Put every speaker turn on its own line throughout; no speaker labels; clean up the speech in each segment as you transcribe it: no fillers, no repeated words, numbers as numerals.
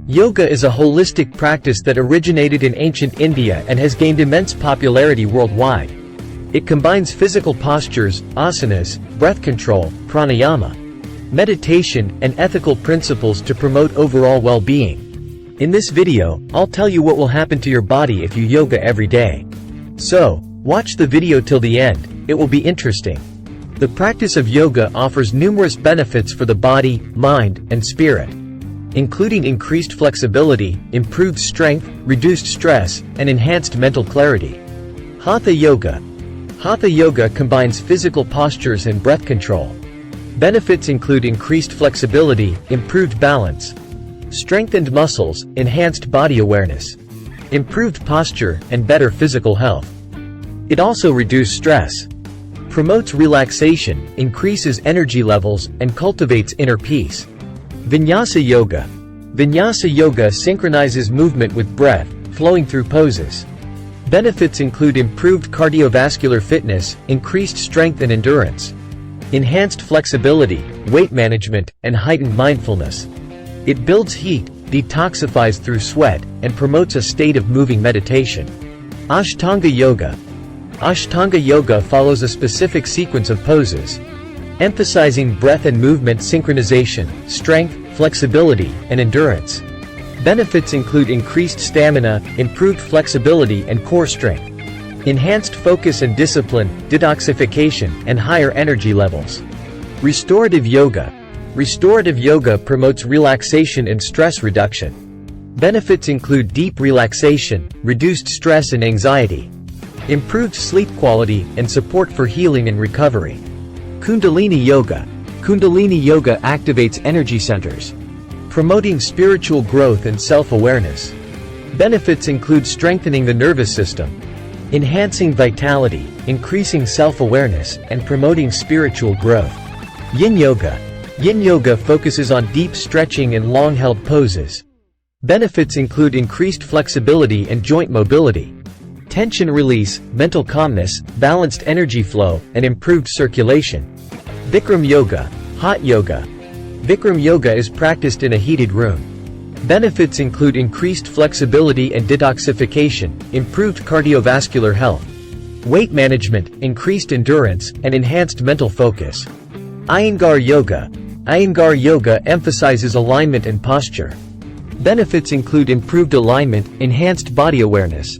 Yoga is a holistic practice that originated in ancient India and has gained immense popularity worldwide. It combines physical postures, asanas, breath control, pranayama, meditation, and ethical principles to promote overall well-being. In this video, I'll tell you what will happen to your body if you yoga every day. So, watch the video till the end, it will be interesting. The practice of yoga offers numerous benefits for the body, mind, and spirit, including increased flexibility, improved strength, reduced stress, and enhanced mental clarity. Hatha Yoga. Hatha Yoga combines physical postures and breath control. Benefits include increased flexibility, improved balance, strengthened muscles, enhanced body awareness, improved posture, and better physical health. It also reduces stress, promotes relaxation, increases energy levels, and cultivates inner peace. Vinyasa Yoga. Vinyasa Yoga synchronizes movement with breath, flowing through poses. Benefits include improved cardiovascular fitness, increased strength and endurance, enhanced flexibility, weight management, and heightened mindfulness. It builds heat, detoxifies through sweat, and promotes a state of moving meditation. Ashtanga Yoga. Ashtanga Yoga follows a specific sequence of poses, emphasizing breath and movement synchronization, strength, flexibility, and endurance. Benefits include increased stamina, improved flexibility and core strength, enhanced focus and discipline, detoxification, and higher energy levels. Restorative Yoga. Restorative Yoga promotes relaxation and stress reduction. Benefits include deep relaxation, reduced stress and anxiety, improved sleep quality, and support for healing and recovery. Kundalini Yoga. Kundalini Yoga activates energy centers, promoting spiritual growth and self-awareness. Benefits include strengthening the nervous system, enhancing vitality, increasing self-awareness, and promoting spiritual growth. Yin Yoga. Yin Yoga focuses on deep stretching and long-held poses. Benefits include increased flexibility and joint mobility, tension release, mental calmness, balanced energy flow, and improved circulation. Bikram Yoga. Hot Yoga. Bikram Yoga is practiced in a heated room. Benefits include increased flexibility and detoxification, improved cardiovascular health, weight management, increased endurance, and enhanced mental focus. Iyengar Yoga. Iyengar Yoga emphasizes alignment and posture. Benefits include improved alignment, enhanced body awareness,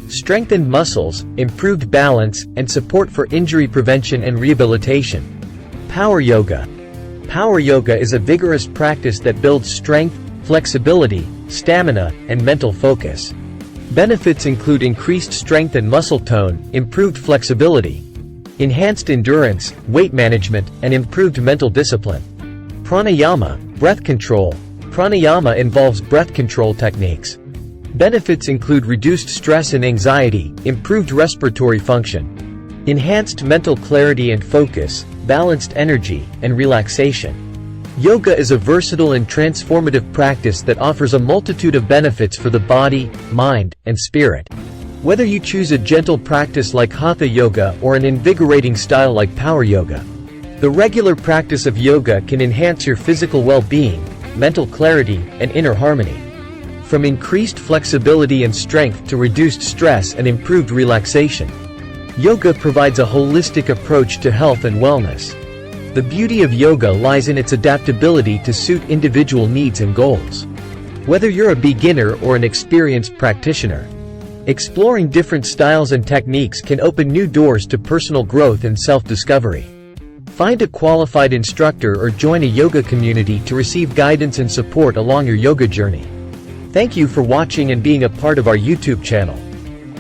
strengthened muscles, improved balance, and support for injury prevention and rehabilitation. Power Yoga. Power Yoga is a vigorous practice that builds strength, flexibility, stamina, and mental focus. Benefits include increased strength and muscle tone, improved flexibility, enhanced endurance, weight management, and improved mental discipline. Pranayama, breath control. Pranayama involves breath control techniques. Benefits include reduced stress and anxiety, improved respiratory function, enhanced mental clarity and focus, balanced energy, and relaxation. Yoga is a versatile and transformative practice that offers a multitude of benefits for the body, mind, and spirit. Whether you choose a gentle practice like Hatha Yoga or an invigorating style like Power Yoga, the regular practice of yoga can enhance your physical well-being, mental clarity, and inner harmony. From increased flexibility and strength to reduced stress and improved relaxation, yoga provides a holistic approach to health and wellness. The beauty of yoga lies in its adaptability to suit individual needs and goals. Whether you're a beginner or an experienced practitioner, exploring different styles and techniques can open new doors to personal growth and self-discovery. Find a qualified instructor or join a yoga community to receive guidance and support along your yoga journey. Thank you for watching and being a part of our YouTube channel.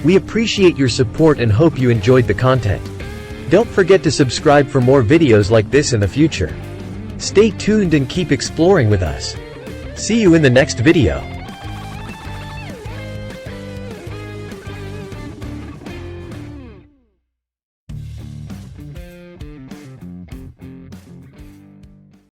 We appreciate your support and hope you enjoyed the content. Don't forget to subscribe for more videos like this in the future. Stay tuned and keep exploring with us. See you in the next video.